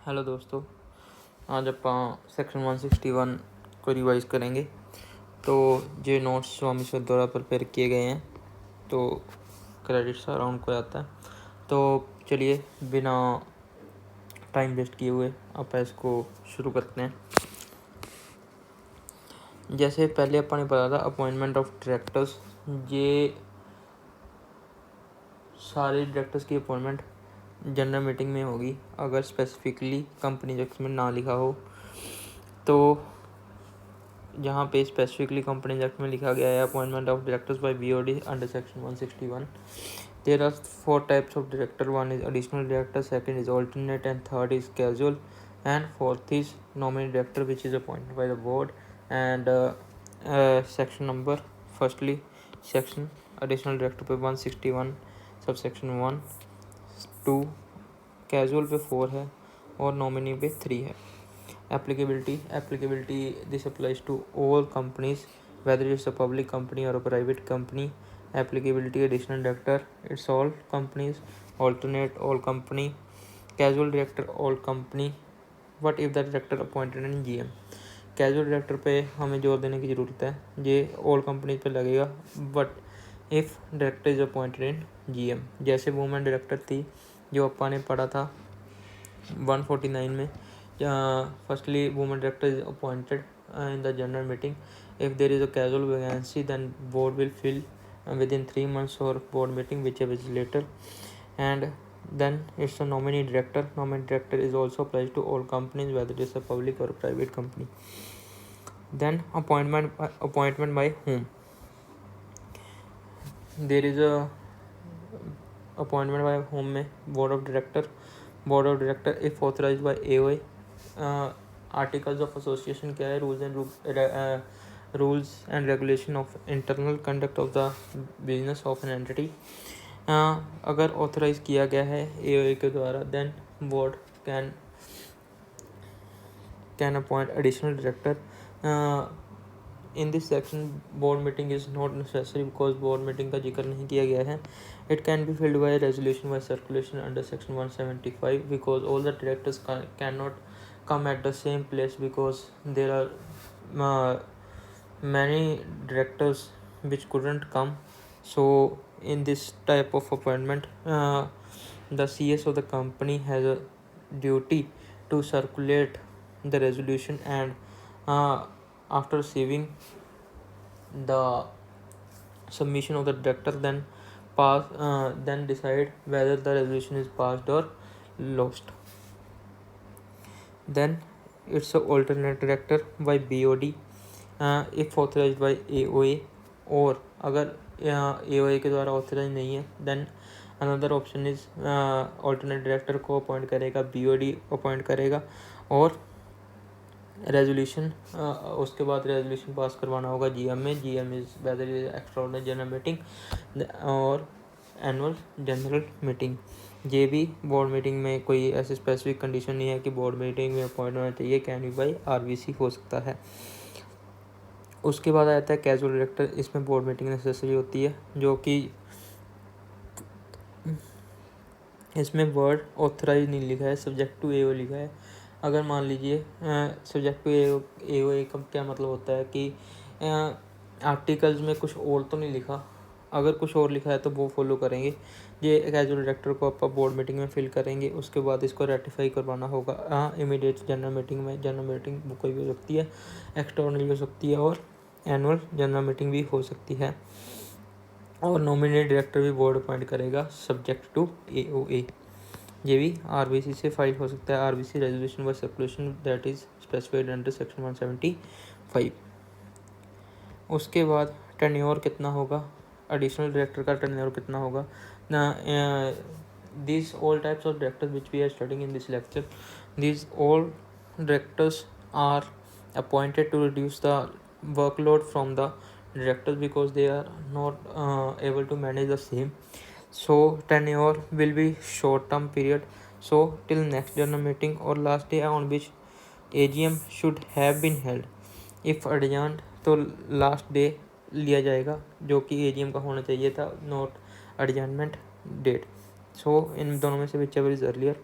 Hello दोस्तों, आज आप सेक्शन 161 को रिवाइज़ करेंगे। तो ये नोट्स स्वामी सर द्वारा प्रिपेयर किए गए हैं, तो क्रेडिट्स अराउंड को आता है। तो चलिए बिना टाइम वेस्ट किए हुए आप इसको शुरू करते हैं। जैसे पहले अपन ने पढ़ा था अपॉइंटमेंट ऑफ डायरेक्टर्स, ये सारे डायरेक्टर्स की अपॉइंटमेंट जनरल मीटिंग में होगी अगर स्पेसिफिकली कंपनी एक्ट में ना लिखा हो। तो यहाँ पे स्पेसिफिकली कंपनी एक्ट में लिखा गया है appointment of directors by BOD under section 161। There are 4 types of director. One is additional director, second is alternate, and third is casual, and fourth is nominee director which is appointed by the board. And section number, firstly section additional director पे 161 sub section 1 2, casual पे 4 है और nominee पे 3 है। Applicability, this applies to all companies whether it's a public company or a private company. Applicability, additional director, it's all companies. Alternate, all company. Casual director, all company. What if the director appointed in GM? Casual director पे हमें जोर देने की ज़रूरत है, ये all companies पे लगेगा। But if director is appointed in GM, जैसे वुमेन डायरेक्टर थी जो अपा ने पढ़ा था 149 में। Firstly, woman director is appointed in the general meeting. If there is a casual vacancy, then board will fill within 3 months or board meeting, whichever is later. And then it's a nominee director. Nominee director is also applies to all companies, whether it is a public or private company. Then appointment by whom? There is a appointment by whom में board of director if authorized by AOA. Articles of association क्या है? Rules and regulation of internal conduct of the business of an entity. अगर authorise किया गया है AOA के द्वारा, then board can appoint additional director. In this section board meeting is not necessary because board meeting का जिक्र नहीं किया गया है। It can be filled by resolution by circulation under section 175 because all the directors can not come at the same place because there are many directors which couldn't come. So in this type of appointment, the CS of the company has a duty to circulate the resolution, and after receiving the submission of the director, then decide whether the resolution is passed or lost. Then it's a alternate director by BOD if authorized by AOA, और अगर AOA के द्वारा authorise नहीं है, then another option is alternate director को appoint करेगा BOD, appoint करेगा, और रेजोल्यूशन उसके बाद रेजोल्यूशन पास करवाना होगा GM में। GM is whether is extraordinary general meeting और एनुअल जनरल मीटिंग। ये भी बोर्ड मीटिंग में कोई ऐसी स्पेसिफिक कंडीशन नहीं है कि बोर्ड मीटिंग में अपॉइंट होना चाहिए, कैन बी बाई RVC हो सकता है। उसके बाद आता है कैजुअल डायरेक्टर। इसमें बोर्ड मीटिंग नेसेसरी होती है, जो कि इसमें वर्ड ऑथराइज नहीं लिखा है, सब्जेक्ट टू AO लिखा है। अगर मान लीजिए सब्जेक्ट टू AO का क्या मतलब होता है कि आर्टिकल्स में कुछ और तो नहीं लिखा, अगर कुछ और लिखा है तो वो फॉलो करेंगे। ये कैजुअल डायरेक्टर को आप बोर्ड मीटिंग में फिल करेंगे, उसके बाद इसको रेटिफाई करवाना होगा इमीडिएट जनरल मीटिंग में। जनरल मीटिंग वो कोई भी हो सकती है, एक्स्ट्राऑर्डिनरी हो सकती है, और एनुअल जनरल मीटिंग भी हो सकती है। और नॉमिनेट डायरेक्टर भी बोर्ड अपॉइंट करेगा सब्जेक्ट टू AOA। ये भी RVC से फाइल हो सकता है, RVC resolution by circulation that is specified under section 175। उसके बाद टेन्योर कितना होगा, एडिशनल डायरेक्टर का टेन्योर कितना होगा। these all types of directors which we are studying in this lecture, these all directors are appointed to reduce the workload from the directors because they are not able to manage the same. So tenure will be short term period, so till next general meeting or last day on which AGM should have been held. if adjourned तो last day लिया जाएगा जो कि AGM का होना चाहिए था, not adjournment date. सो इन दोनों में से which ever is earlier.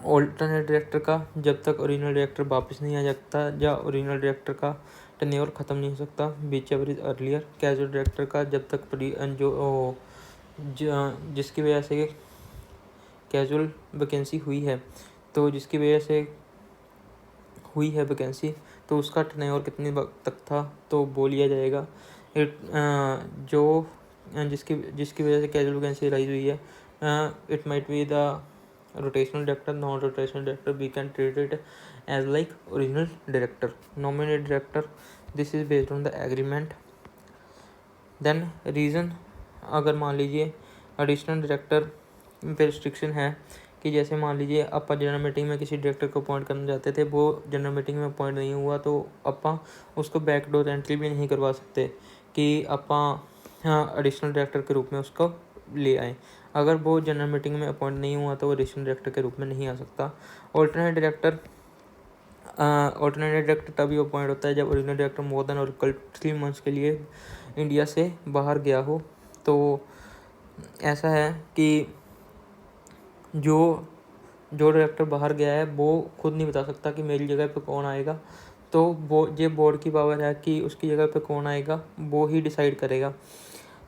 Alternate director का जब तक ओरिजिनल डायरेक्टर वापस नहीं आ जाता या ओरिजिनल डायरेक्टर का टेन्योर ख़त्म नहीं हो सकता, whichever is earlier. Casual director का जब तक जिसकी वजह से कैजुअल वैकेंसी हुई है, तो जिसकी वजह से हुई है वैकेंसी, तो उसका टेन्योर कितने वक्त तक था तो वो लिया जाएगा। जो जिसकी जिसकी वजह से कैजुअल वैकेंसी राइज हुई है, it might be the rotational director, non-rotational director, we can treat it as like original director. Nominated director, this is based on the agreement. Then reason, अगर मान लीजिए एडिशनल डायरेक्टर पे restriction है कि जैसे मान लीजिए अपा जनरल मीटिंग में किसी डायरेक्टर को अपॉइंट करना चाहते थे, वो जनरल मीटिंग में अपॉइंट नहीं हुआ, तो अपा उसको बैकडोर एंट्री भी नहीं करवा सकते कि अपा एडिशनल डायरेक्टर के रूप में उसको ले आए। अगर वो जनरल मीटिंग में अपॉइंट नहीं हुआ तो वो एडिशनल डायरेक्टर के रूप में नहीं आ सकता। ऑल्टरनेट डायरेक्टर तभी अपॉइंट होता है जब ओरिजिनल डायरेक्टर मोर देन और इक्वल 3 मंथ्स के लिए इंडिया से बाहर गया हो। तो ऐसा है कि जो डायरेक्टर बाहर गया है वो खुद नहीं बता सकता कि मेरी जगह पे कौन आएगा, तो वो ये बोर्ड की पावर है कि उसकी जगह पे कौन आएगा वो ही डिसाइड करेगा।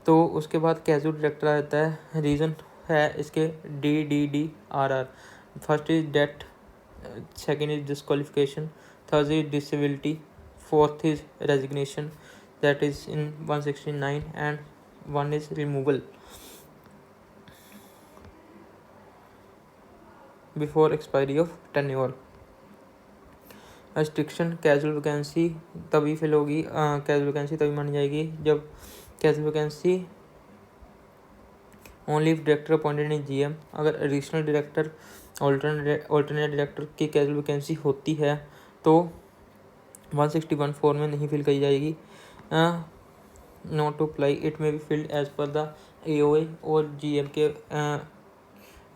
तो उसके बाद कैजुअल डायरेक्टर आता है। रीज़न है इसके DDDRR। First is death, second is disqualification, third is disability, fourth is resignation, that is in 169, and one is removal before expiry of tenure. Restriction, casual vacancy तभी fill होगी, casual vacancy तभी मानी जाएगी जब casual vacancy only if director appointed in GM। अगर additional director alternate director की casual vacancy होती है तो 161(4) में नहीं फिल की जाएगी। नॉट टू अप्लाई, इट में B filled as per the AOA और GM के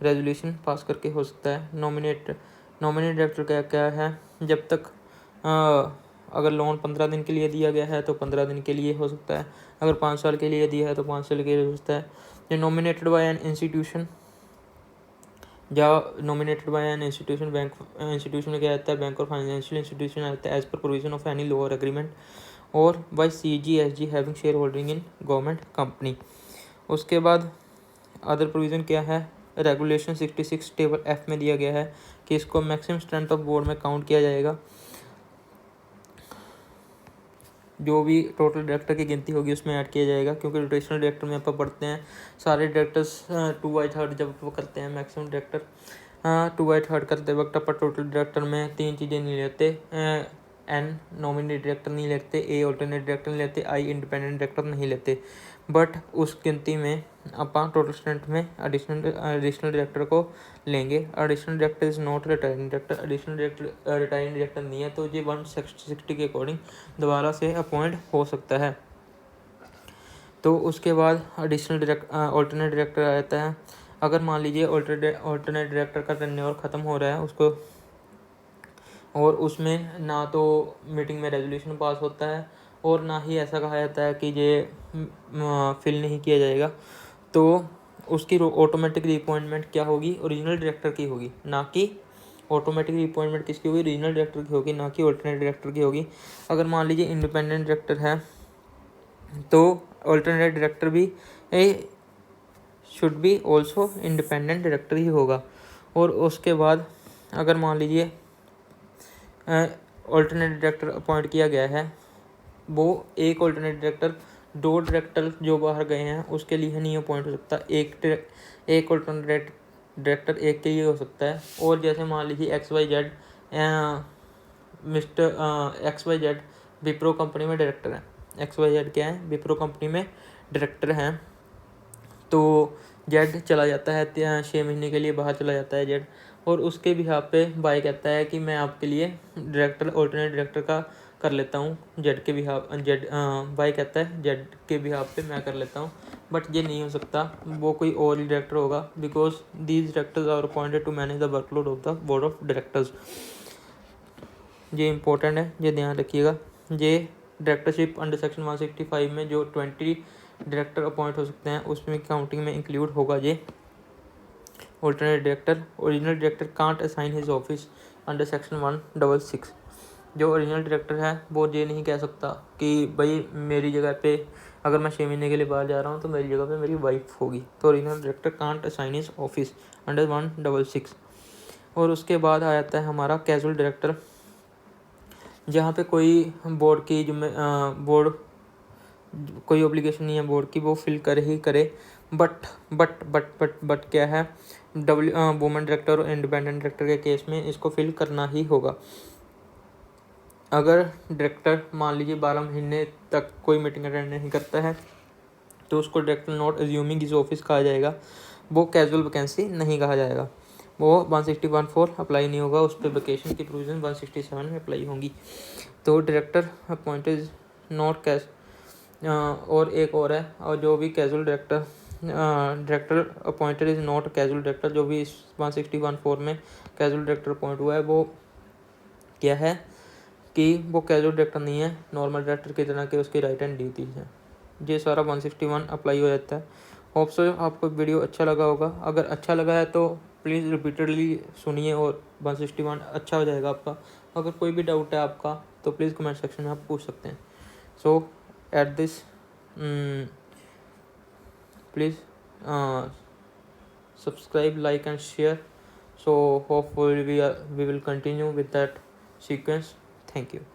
रेजोल्यूशन पास करके हो सकता है। नॉमिनेट डायरेक्टर का क्या है, जब तक अगर लोन 15 दिन के लिए दिया गया है तो 15 दिन के लिए हो सकता है, अगर 5 साल के लिए दिया है तो 5 साल के लिए हो सकता है। जो नॉमिनेटेड बाय एन इंस्टीट्यूशन या nominated by an institution, bank institution में क्या आता है, बैंक और फाइनेंशियल इंस्टीट्यूशन आता है as per provision of any lower agreement, और by CGSG having shareholding in government company. उसके बाद अदर प्रोविज़न क्या है, रेगुलेशन 66 टेबल F में दिया गया है कि इसको मैक्सिमम स्ट्रेंथ ऑफ बोर्ड में काउंट किया जाएगा। जो भी टोटल डायरेक्टर की गिनती होगी उसमें ऐड किया जाएगा, क्योंकि रोटेशनल डायरेक्टर में अपन पढ़ते हैं सारे डायरेक्टर्स 2/3 जब वो करते हैं मैक्सिमम डायरेक्टर 2/3 करते वक्त अपन टोटल डायरेक्टर में 3 चीज़ें नहीं लेते, N नॉमिनेट डायरेक्टर नहीं लेते, A ऑल्टरनेट डायरेक्टर नहीं लेते, I इंडिपेंडेंट डायरेक्टर नहीं लेते, बट उस गिनती में अपन टोटल स्ट्रेंथ में एडिशनल डायरेक्टर को लेंगे। Additional director is not retiring director, additional director retiring director नहीं है, तो ये 160 के अकॉर्डिंग दोबारा से अपॉइंट हो सकता है। तो उसके बाद ऑल्टरनेट डायरेक्टर आ जाता है। अगर मान लीजिए ऑल्टरनेट डायरेक्टर का टेन्योर ख़त्म हो रहा है उसको, और उसमें ना तो मीटिंग में रेजोल्यूशन पास होता है और ना ही ऐसा कहा जाता है कि ये फिल नहीं किया जाएगा, तो उसकी ऑटोमेटिक रिअपॉइंटमेंट क्या होगी, ओरिजिनल डायरेक्टर की होगी, ना कि ऑटोमेटिक रिअपॉइंटमेंट किसकी होगी, रीजनल डायरेक्टर की होगी, ना कि ऑल्टरनेट डायरेक्टर की होगी। अगर मान लीजिए इंडिपेंडेंट डायरेक्टर है तो ऑल्टरनेट डायरेक्टर भी should be also independent director ही होगा। और उसके बाद अगर मान लीजिए ऑल्टरनेट डायरेक्टर अपॉइंट किया गया है, वो एक ऑल्टरनेट डायरेक्टर 2 डायरेक्टर जो बाहर गए हैं उसके लिए नहीं अपॉइंट हो सकता, एक ऑल्टरनेट डायरेक्टर एक के लिए हो सकता है। और जैसे मान लीजिए XYZ mister XYZ Wipro company में डायरेक्टर है, XYZ क्या है, विप्रो कंपनी में डायरेक्टर हैं, तो जेड चला जाता है 6 महीने के लिए बाहर चला जाता है जेड, और उसके बिहाफ पे बाय कहता है कि मैं आपके लिए डायरेक्टर ऑल्टरनेट डायरेक्टर का कर लेता हूँ, बाय कहता है जेड के बिहाफ पे मैं कर लेता हूँ, बट ये नहीं हो सकता, वो कोई और ही डायरेक्टर होगा, because these directors are appointed to manage the workload of the board of directors. ये इंपॉर्टेंट है, ये ध्यान रखिएगा। ये डायरेक्टरशिप अंडर सेक्शन 165 में जो 20 डायरेक्टर अपॉइंट हो सकते हैं उसमें काउंटिंग में इंक्लूड होगा ये। Alternate director, original director can't assign his office under section 166. जो ओरिजिनल डायरेक्टर है वो ये नहीं कह सकता कि भाई मेरी जगह पे अगर मैं 6 महीने के लिए बाहर जा रहा हूँ तो मेरी जगह पे मेरी वाइफ होगी, तो original director can't assign his office under 166। और उसके बाद आ जाता है हमारा कैजुअल डायरेक्टर, जहाँ पे कोई बोर्ड की बोर्ड कोई ऑब्लिगेशन नहीं है बोर्ड की, वो फिल करे ही करे, बट क्या है, वुमेन डायरेक्टर और इंडिपेंडेंट डायरेक्टर के केस में इसको फिल करना ही होगा। अगर डायरेक्टर मान लीजिए 12 महीने तक कोई मीटिंग अटेंड नहीं करता है तो उसको director not assuming his office कहा जाएगा, वो कैजुअल वैकेंसी नहीं कहा जाएगा, वो 161(4) अप्लाई नहीं होगा, उस पर वेकेशन की प्रोविजन 167 में अप्लाई होंगी। तो डायरेक्टर अपॉइंटेड नॉट कैश, और एक और है, और जो भी casual director appointed is not casual director, जो भी इस 161(4) में कैजुअल डायरेक्टर अपॉइंट हुआ है वो क्या है कि वो कैजुअल डायरेक्टर नहीं है, नॉर्मल डायरेक्टर की तरह के उसकी राइट एंड ड्यूटीज हैं। ये सारा 161 अप्लाई हो जाता है। होप सो आपको वीडियो अच्छा लगा होगा, अगर अच्छा लगा है तो प्लीज़ रिपीटेडली सुनिए और 161 अच्छा हो जाएगा आपका। अगर कोई भी डाउट है आपका तो प्लीज़ कमेंट सेक्शन में आप पूछ सकते हैं। So at this please subscribe, like and share. So hopefully we will continue with that sequence. Thank you.